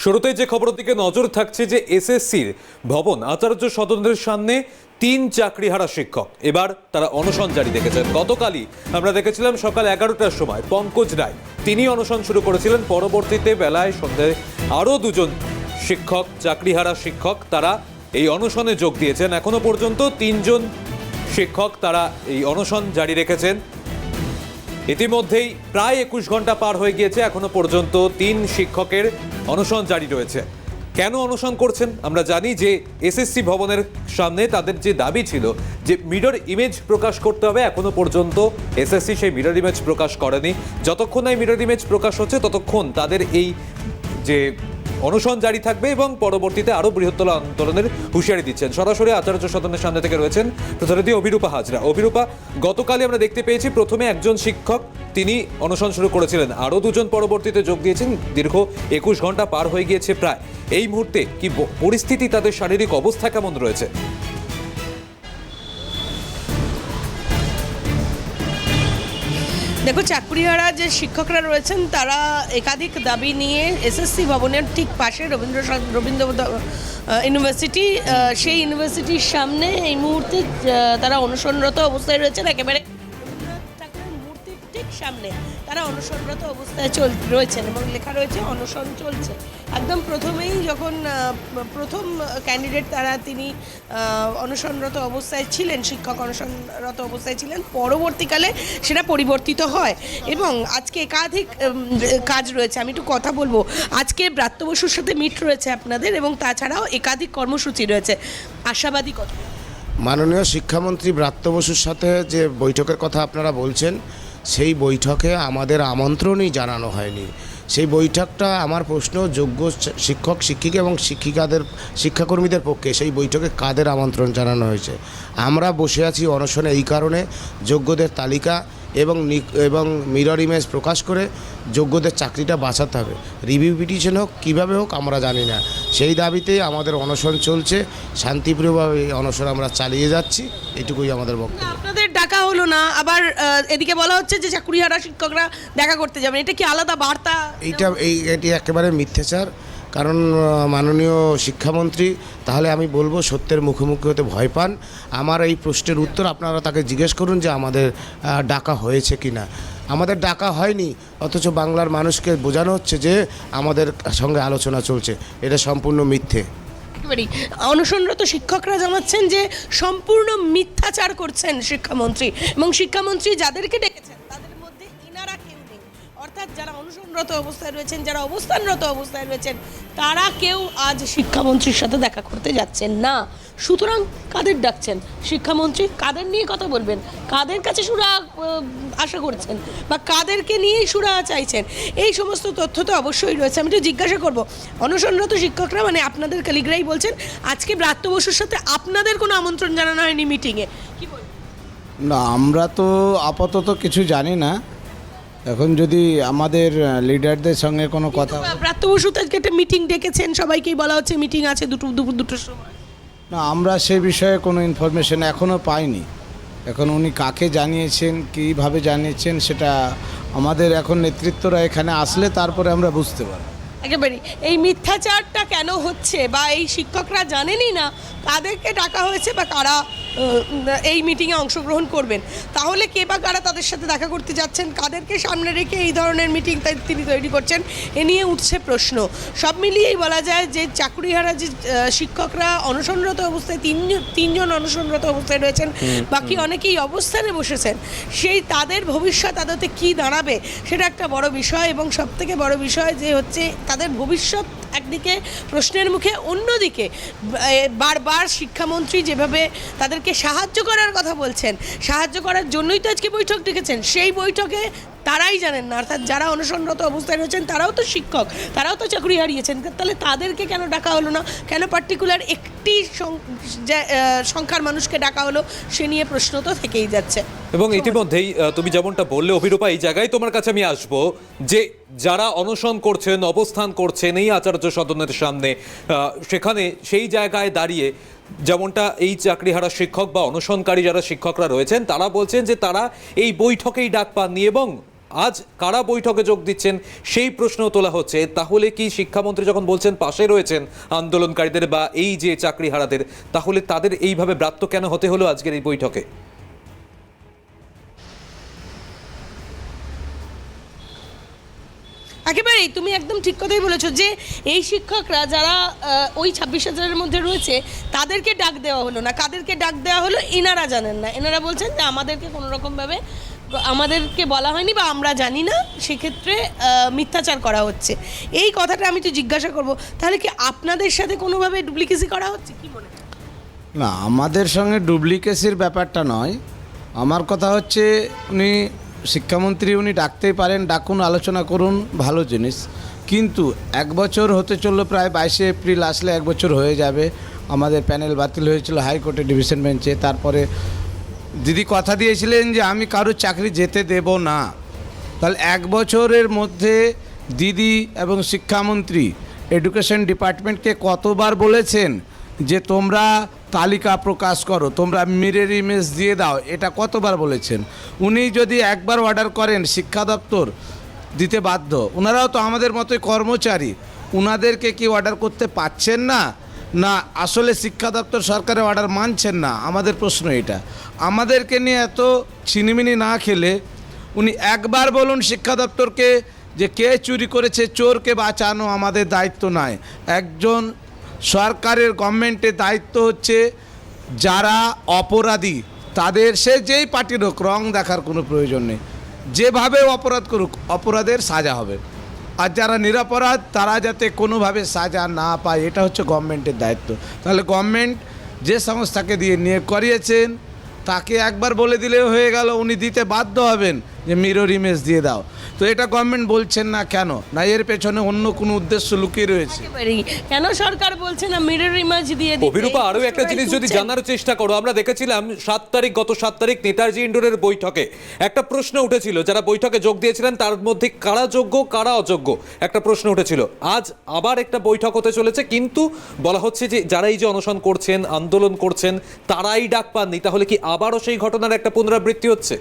শুরুতে যে খবরের দিকে নজর থাকছে যে এসএসসির ভবন আচার্য সদনের সামনে 3 চাকরিহারা শিক্ষক এবার তারা অনশন জারি রেখেছেন। গতকালই আমরা দেখেছিলাম সকাল 11টার সময় পঙ্কজ রায় তিনি অনশন শুরু করেছিলেন। পরবর্তীতে বেলায় সন্ধ্যায় আরও 2 জন শিক্ষক চাকরিহারা শিক্ষক তারা এই অনশনে যোগ দিয়েছেন। এখনো পর্যন্ত 3 জন শিক্ষক তারা এই অনশন জারি রেখেছেন। ইতিমধ্যেই প্রায় 21 ঘন্টা পার হয়ে গিয়েছে, এখনো পর্যন্ত 3 শিক্ষকের অনশন জারি রয়েছে। কেন অনশন করছেন আমরা জানি যে এসএসসি ভবনের সামনে তাদের যে দাবি ছিল যে মিরর ইমেজ প্রকাশ করতে হবে, এখনো পর্যন্ত এসএসসি সেই মিরর ইমেজ প্রকাশ করেনি। যতক্ষণ এই মিরর ইমেজ প্রকাশ হচ্ছে ততক্ষণ তাদের এই যে অনশন জারি থাকবে এবং পরবর্তীতে আরও বৃহত্তর আন্দোলনের হুঁশিয়ারি দিচ্ছেন। সরাসরি আচার্য সদনের সামনে থেকে রয়েছেন প্রতিনিধি অভিরূপা হাজরা। অভিরূপা, গতকালই আমরা দেখতে পেয়েছি প্রথমে একজন শিক্ষক তিনি অনশন শুরু করেছিলেন, আরও 2 জন পরবর্তীতে যোগ দিয়েছেন। দীর্ঘ 21 ঘন্টা পার হয়ে গিয়েছে প্রায়। এই মুহূর্তে কি পরিস্থিতি, তাদের শারীরিক অবস্থা কেমন রয়েছে? দেখো, চাকরিহারা যে শিক্ষকরা রয়েছেন তারা একাধিক দাবি নিয়ে এসএসসি ভবনের ঠিক পাশে রবীন্দ্র ইউনিভার্সিটি, সেই ইউনিভার্সিটির সামনে এই মুহূর্তে তারা অনশনরত অবস্থায় রয়েছেন। একেবারে রবীন্দ্রনাথ ঠাকুরের মূর্তির ঠিক সামনে তারা অনশনরত অবস্থায় রয়েছেন এবং লেখা রয়েছে অনশন চলছে। একদম প্রথমেই যখন প্রথম ক্যান্ডিডেট তিনি অনশনরত অবস্থায় ছিলেন, শিক্ষক অনশনরত অবস্থায় ছিলেন, পরবর্তীকালে সেটা পরিবর্তিত হয় এবং আজকে একাধিক কাজ রয়েছে। আমি একটু কথা বলবো, আজকে ব্রাত্য বসুর সাথে মিট রয়েছে আপনাদের এবং তাছাড়াও একাধিক কর্মসূচি রয়েছে। আশাবাদী কত? মাননীয় শিক্ষামন্ত্রী ব্রাত্য বসুর সাথে যে বৈঠকের কথা আপনারা বলছেন, সেই বৈঠকে আমাদের আমন্ত্রণই জানানো হয়নি। সেই বৈঠকটা, আমার প্রশ্ন, যোগ্য শিক্ষক শিক্ষিকা এবং শিক্ষাকর্মীদের পক্ষে সেই বৈঠকে কাদের আমন্ত্রণ জানানো হয়েছে? আমরা বসে আছি অনশনে এই কারণে, যোগ্যদের তালিকা এবং মিরর ইমেজ প্রকাশ করে যোগ্যদের চাকরিটা বাঁচাতে হবে। রিভিউ পিটিশন হোক, কীভাবে হোক আমরা জানি না, সেই দাবিতেই আমাদের অনশন চলছে। শান্তিপ্রিয়ভাবে অনশন আমরা চালিয়ে যাচ্ছি, এটুকুই আমাদের বক্তব্য। আপনাদের ডাকা হলো না, আবার এদিকে বলা হচ্ছে যে চাকরিহারা শিক্ষকরা দেখা করতে যাবেন, এটা কি আলাদা বার্তা? এটি একেবারে মিথ্যাচার। কারণ মাননীয় শিক্ষামন্ত্রী, তাহলে আমি বলবো, সত্যের মুখোমুখি হতে ভয় পান। আমার এই প্রশ্নের উত্তর আপনারা তাকে জিজ্ঞেস করুন যে আমাদের ডাকা হয়েছে কি না। আমাদের ডাকা হয়নি, অথচ বাংলার মানুষকে বোঝানো হচ্ছে যে আমাদের সঙ্গে আলোচনা চলছে। এটা সম্পূর্ণ মিথ্যে। অনশনরত শিক্ষকরা জানাচ্ছেন যে সম্পূর্ণ মিথ্যাচার করছেন শিক্ষামন্ত্রী, এবং শিক্ষামন্ত্রী যাদেরকে ডেকেছেন তাদের মধ্যে ইনারা কেউ নেই। অর্থাৎ যারা অনশনরত অবস্থায় রয়েছেন, যারা অবস্থানরত অবস্থায় রয়েছেন, তারা কেউ আজ শিক্ষামন্ত্রীর সাথে দেখা করতে যাচ্ছেন না। সুতরাং কাদের ডাকছেন শিক্ষামন্ত্রী? কাদের নিয়ে কথা বলবেন? কাদের কাছে সুরা আশা করছেন বা কাদেরকে নিয়েই সুরা চাইছেন? এই সমস্ত তথ্য তো অবশ্যই রয়েছে। আমি তো জিজ্ঞাসা করব, অনশনরত শিক্ষকরা মানে আপনাদের কলিগরাই বলছেন আজকে ব্রাত্য বসুর সাথে আপনাদের কোনো আমন্ত্রণ জানানো হয়নি মিটিংয়ে, কি বলবেন? না, আমরা তো আপাতত কিছু জানি না। এখন যদি আমাদের লিডারদের সঙ্গে কোনো কথা, ব্রাত্য বসু আজকে একটা মিটিং ডেকেছেন, সবাইকেই বলা হচ্ছে মিটিং আছে দুপুর 2টোর সময়। না, আমরা সে বিষয়ে কোনো ইনফরমেশন এখনও পাইনি। এখন উনি কাকে জানিয়েছেন, কীভাবে জানিয়েছেন, সেটা আমাদের এখন নেতৃত্বরা এখানে আসলে তারপরে আমরা বুঝতে পারব। একেবারে এই মিথ্যাচারটা কেন হচ্ছে বা এই শিক্ষকরা জানেনই না কাদেরকে ডাকা হয়েছে বা কারা এই মিটিংয়ে অংশগ্রহণ করবেন, তাহলে কে বা কারা তাদের সাথে দেখা করতে যাচ্ছেন, কাদেরকে সামনে রেখে এই ধরনের মিটিং তিনি তৈরি করছেন, এ নিয়ে উঠছে প্রশ্ন। সব মিলিয়েই বলা যায় যে চাকরিহারা যে শিক্ষকরা অনশনরত অবস্থায়, তিনজন অনশনরত অবস্থায় রয়েছেন, বাকি অনেকেই অবস্থানে বসেছেন, সেই তাদের ভবিষ্যৎ আদতে কী দাঁড়াবে সেটা একটা বড় বিষয়। এবং সবথেকে বড় বিষয় যে হচ্ছে তাদের ভবিষ্যৎ একদিকে প্রশ্নের মুখে, অন্যদিকে বারবার শিক্ষামন্ত্রী যেভাবে তাদেরকে সাহায্য করার কথা বলছেন, সাহায্য করার জন্যই তো আজকে বৈঠক ডেকেছেন, সেই বৈঠকে তারাই জানেন না। অর্থাৎ যারা অনশনরত অবস্থায় রয়েছেন তারাও তো শিক্ষক, তারাও তো চাকরি হারিয়েছেন, তাহলে তাদেরকে কেন ডাকা হলো না? কেন পার্টিকুলার একটি সংখ্যার মানুষকে ডাকা হলো, সে নিয়ে প্রশ্ন তো থেকেই যাচ্ছে। এবং ইতিমধ্যেই তুমি যেমনটা বললে অভিরূপা, এই জায়গায় তোমার কাছে আমি আসবো যে যারা অনশন করছেন, অবস্থান করছেন এই আচার্য সদনের সামনে, সেখানে সেই জায়গায় দাঁড়িয়ে যেমনটা এই চাকরিহারা শিক্ষক বা অনশনকারী যারা শিক্ষকরা রয়েছেন তারা বলছেন যে তারা এই বৈঠকেই ডাক পাননি এবং আজ কারা বৈঠকে যোগ দিচ্ছেন সেই প্রশ্ন তোলা হচ্ছে। তাহলে কি শিক্ষামন্ত্রী যখন বলছেন পাশে রয়েছেন আন্দোলনকারীদের বা এই যে চাকরিহারাদের, তাহলে তাদের এইভাবে ব্রাত্য কেন হতে হলো আজকের এই বৈঠকে? একেবারেই তুমি একদম ঠিক কথাই বলেছো যে এই শিক্ষকরা যারা ওই 26,000-এর মধ্যে রয়েছে তাদেরকে ডাক দেওয়া হলো না। কাদেরকে ডাক দেওয়া হলো এনারা জানেন না। এনারা বলছেন যে আমাদেরকে কোনো রকমভাবে আমাদেরকে বলা হয়নি বা আমরা জানি না, সেক্ষেত্রে মিথ্যাচার করা হচ্ছে। এই কথাটা আমি তো জিজ্ঞাসা করব, তাহলে কি আপনাদের সাথে কোনোভাবে ডুপ্লিকেসি করা হচ্ছে, কি মনে হয়? না, আমাদের সঙ্গে ডুপ্লিকেসির ব্যাপারটা নয়। আমার কথা হচ্ছে উনি শিক্ষামন্ত্রী, উনি ডাকতেই পারেন, ডাকুন, আলোচনা করুন, ভালো জিনিস। কিন্তু 1 বছর হতে চললো, প্রায় 22শে এপ্রিল আসলে 1 বছর হয়ে যাবে। আমাদের প্যানেল বাতিল হয়েছিল হাইকোর্টে ডিভিশন বেঞ্চে। তারপরে দিদি কথা দিয়েছিলেন যে আমি কারোর চাকরি যেতে দেব না। তাহলে 1 বছরের মধ্যে দিদি এবং শিক্ষামন্ত্রী এডুকেশন ডিপার্টমেন্টকে কতবার বলেছেন যে তোমরা তালিকা প্রকাশ করো, তোমরা মিরর ইমেজ দিয়ে দাও, এটা কতবার বলেছেন? উনি যদি একবার অর্ডার করেন শিক্ষা দপ্তর দিতে বাধ্য। ওনারাও তো আমাদের মতোই কর্মচারী, ওনাদেরকে কি অর্ডার করতে পাচ্ছেন না, না আসলে শিক্ষা দপ্তর সরকারের অর্ডার মানছেন না? আমাদের প্রশ্ন এটা। আমাদেরকে নিয়ে এত ছিনিমিনি না খেলে উনি একবার বলুন শিক্ষা দপ্তরকে যে কে চুরি করেছে, চোরকে বাঁচানো আমাদের দায়িত্ব নয়। একজন সরকারের গভর্নমেন্টের দায়িত্ব হচ্ছে যারা অপরাধী তাদের, সে যেই পার্টির হোক, রং দেখার কোনো প্রয়োজন নেই, যেভাবে অপরাধ করুক অপরাধের সাজা হবে। আর যারা নিরপরাধ তারা যাতে কোনোভাবে সাজা না পায়, এটা হচ্ছে গভর্নমেন্টের দায়িত্ব। তাহলে গভর্নমেন্ট যে সংস্থাকে দিয়ে নিয়োগ করিয়েছেন তাকে একবার বলে দিলেও হয়ে গেল, উনি দিতে বাধ্য হবেন যে মিরর ইমেজ দিয়ে দাও। তো এটা গভর্নমেন্ট বলছেন না কেন? না এর পেছনে অন্য কোনো উদ্দেশ্য লুকিয়ে রয়েছে? একেবারেই কেন সরকার বলছে না মিরর ইমেজ দিয়ে দিতে? অভিরূপা, আরো একটা জিনিস যদি জানার চেষ্টা করো, আমরা দেখেছিলাম গত 7 তারিখ নেতাজি ইন্ডোরের বৈঠকে একটা প্রশ্ন উঠেছিল, যারা বৈঠকে যোগ দিয়েছিলেন তার মধ্যে কারা যোগ্য কারা অযোগ্য একটা প্রশ্ন উঠেছিল। আজ আবার একটা বৈঠক হতে চলেছে, কিন্তু বলা হচ্ছে যে যারা এই যে অনশন করছেন, আন্দোলন করছেন, তারাই ডাক পাননি। তাহলে কি আবারও সেই ঘটনার একটা পুনরাবৃত্তি হচ্ছে?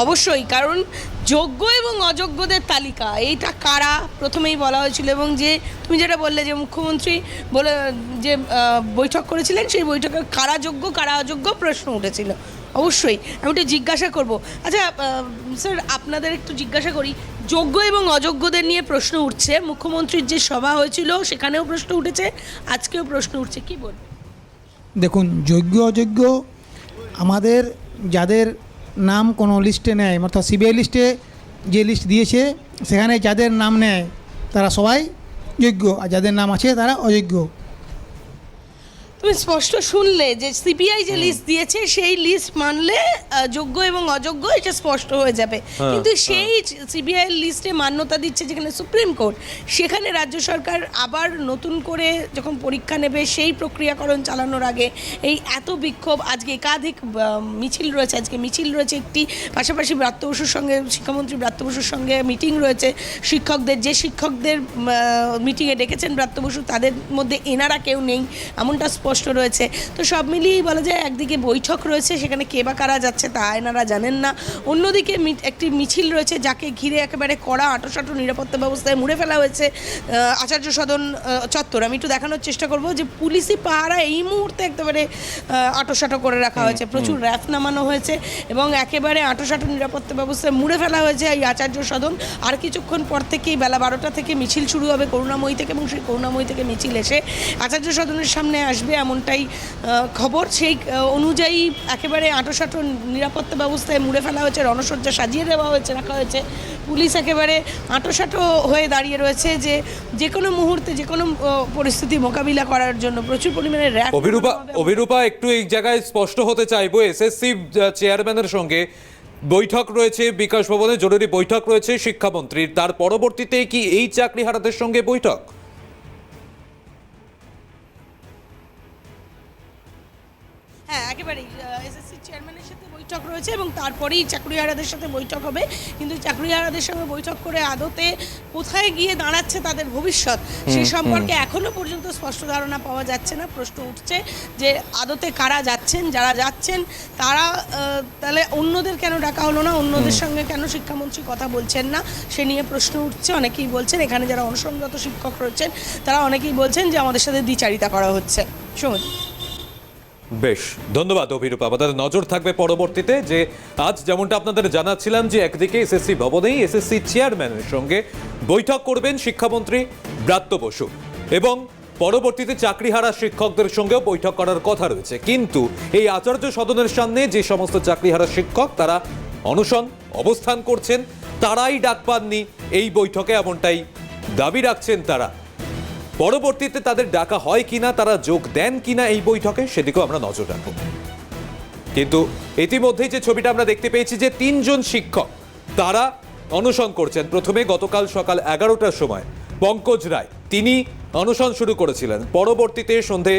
অবশ্যই, কারণ যোগ্য এবং অযোগ্যদের তালিকা এইটা কারা প্রথমেই বলা হয়েছিল, এবং যে তুমি যেটা বললে যে মুখ্যমন্ত্রী বলে যে বৈঠক করেছিলেন, সেই বৈঠকে কারা যোগ্য কারা অযোগ্য প্রশ্ন উঠেছিল। অবশ্যই আমি একটু জিজ্ঞাসা করব। আচ্ছা স্যার, আপনাদের একটু জিজ্ঞাসা করি, যোগ্য এবং অযোগ্যদের নিয়ে প্রশ্ন উঠছে, মুখ্যমন্ত্রীর যে সভা হয়েছিল সেখানেও প্রশ্ন উঠেছে, আজকেও প্রশ্ন উঠছে, কি বলবেন? দেখুন, যোগ্য অযোগ্য আমাদের যাদের নাম কোনো লিস্টে নেয়, অর্থাৎ সিবিআই লিস্টে যে লিস্ট দিয়েছে সেখানে যাদের নাম নেয় তারা সবাই যোগ্য, আর যাদের নাম আছে তারা অযোগ্য। তুমি স্পষ্ট শুনলে যে সিবিআই যে লিস্ট দিয়েছে সেই লিস্ট মানলে যোগ্য এবং অযোগ্য এটা স্পষ্ট হয়ে যাবে, কিন্তু সেই সিবিআই লিস্টে মান্যতা দিচ্ছে যেখানে সুপ্রিম কোর্ট, সেখানে রাজ্য সরকার আবার নতুন করে যখন পরীক্ষা নেবে সেই প্রক্রিয়াকরণ চালানোর আগে এই এত বিক্ষোভ। আজকে একাধিক মিছিল রয়েছে, আজকে মিছিল রয়েছে একটি, পাশাপাশি ব্রাত্য বসুর সঙ্গে, শিক্ষামন্ত্রী ব্রাত্য বসুর সঙ্গে মিটিং রয়েছে শিক্ষকদের। যে শিক্ষকদের মিটিংয়ে ডেকেছেন ব্রাত্য বসু তাদের মধ্যে এনারা কেউ নেই, এমনটা স্পষ্ট রয়েছে। তো সব মিলিয়েই বলা যায় একদিকে বৈঠক রয়েছে, সেখানে কে বা কারা যাচ্ছে তা এনারা জানেন না, অন্যদিকে একটি মিছিল রয়েছে যাকে ঘিরে একেবারে কড়া আঁটোসাঁটো নিরাপত্তা ব্যবস্থায় মুড়ে ফেলা হয়েছে আচার্য সদন চত্বর। আমি একটু দেখানোর চেষ্টা করব যে পুলিশি পাহারা এই মুহূর্তে একেবারে আঁটোসাঁটো করে রাখা হয়েছে, প্রচুর র্যাফ নামানো হয়েছে এবং একেবারে আঁটোসাঁটো নিরাপত্তা ব্যবস্থায় মুড়ে ফেলা হয়েছে এই আচার্য সদন। আর কিছুক্ষণ পর থেকেই বেলা 12টা থেকে মিছিল শুরু হবে করুণাময়ী থেকে, এবং সেই করুণাময়ী থেকে মিছিল এসে আচার্য সদনের সামনে আসবে এমনটাই খবর। সেই অনুযায়ী একেবারে আঁটোসাঁটো নিরাপত্তা ব্যবস্থায় মুড়ে ফেলা হয়েছে, রণসজ্জা সাজিয়ে দেওয়া হয়েছে, রাখা হয়েছে। পুলিশ একেবারে আঁটোসাঁটো হয়ে দাঁড়িয়ে রয়েছে যে কোনো মুহূর্তে যে কোনো পরিস্থিতি মোকাবিলা করার জন্য প্রচুর পরিমাণে র্যাব। অভিরূপা, একটু এই জায়গায় স্পষ্ট হতে চাইবো, এসএসসি চেয়ারম্যানের সঙ্গে বৈঠক রয়েছে, বিকাশ ভবনে জরুরি বৈঠক রয়েছে শিক্ষামন্ত্রীর, তার পরবর্তীতে কি এই চাকরিহারাদের সঙ্গে বৈঠক? হ্যাঁ, একেবারেই এসএসসি চেয়ারম্যানের সাথে বৈঠক বৈঠক রয়েছে এবং তারপরেই চাকরিহারাদের সাথে বৈঠক হবে। কিন্তু চাকরিহারাদের সঙ্গে বৈঠক করে আদতে কোথায় গিয়ে দাঁড়াচ্ছে তাদের ভবিষ্যৎ সে সম্পর্কে এখনো পর্যন্ত স্পষ্ট ধারণা পাওয়া যাচ্ছে না। প্রশ্ন উঠছে যে আদতে কারা যাচ্ছেন, যারা যাচ্ছেন তারা তাহলে অন্যদের কেন ডাকা হলো না, অন্যদের সঙ্গে কেন শিক্ষামন্ত্রী কথা বলছেন না, সে নিয়ে প্রশ্ন উঠছে। অনেকেই বলছেন, এখানে যারা অনশনরত শিক্ষক রয়েছেন তারা অনেকেই বলছেন যে আমাদের সাথে দ্বিচারিতা করা হচ্ছে। সৌমিত। বেশ, ধন্যবাদ অভিরূপা। আমাদের নজর থাকবে পরবর্তীতে যে আজ যেমনটা আপনাদের জানাচ্ছিলাম যে একদিকে এসএসসি ভবনেই এসএসসি চেয়ারম্যানের সঙ্গে বৈঠক করবেন শিক্ষামন্ত্রী ব্রাত্য বসু এবং পরবর্তীতে চাকরিহারা শিক্ষকদের সঙ্গেও বৈঠক করার কথা রয়েছে। কিন্তু এই আচার্য সদনের সামনে যে সমস্ত চাকরিহারা শিক্ষক তারা অনশন অবস্থান করছেন তারাই ডাক পাননি এই বৈঠকে, এমনটাই দাবি রাখছেন তারা। পরবর্তীতে তাদের ডাকা হয় কিনা, তারা যোগ দেন কিনা এই বৈঠকে, সেদিকেও আমরা নজর রাখব। কিন্তু ইতিমধ্যেই যে ছবিটা আমরা দেখতে পেয়েছি যে 3 জন শিক্ষক তারা অনশন করছেন। প্রথমে গতকাল সকাল 11টার সময় পঙ্কজ রায় তিনি অনশন শুরু করেছিলেন। পরবর্তীতে সন্ধে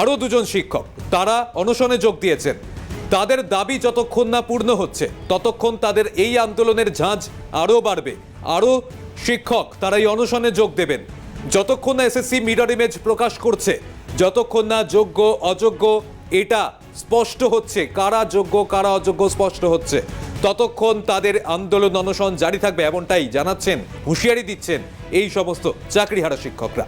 আরও 2 জন শিক্ষক তারা অনশনে যোগ দিয়েছেন। তাদের দাবি যতক্ষণ না পূর্ণ হচ্ছে ততক্ষণ তাদের এই আন্দোলনের ঝাঁজ আরও বাড়বে, আরও শিক্ষক তারা এই অনশনে যোগ দেবেন যতক্ষণ না এসএসসি মিরর ইমেজ প্রকাশ করছে, যতক্ষণ না যোগ্য অযোগ্য এটা স্পষ্ট হচ্ছে, কারা যোগ্য কারা অযোগ্য স্পষ্ট হচ্ছে, ততক্ষণ তাদের আন্দোলন অনশন জারি থাকবে, এমনটাই জানাচ্ছেন, হুঁশিয়ারি দিচ্ছেন এই সমস্ত চাকরিহারা শিক্ষকরা।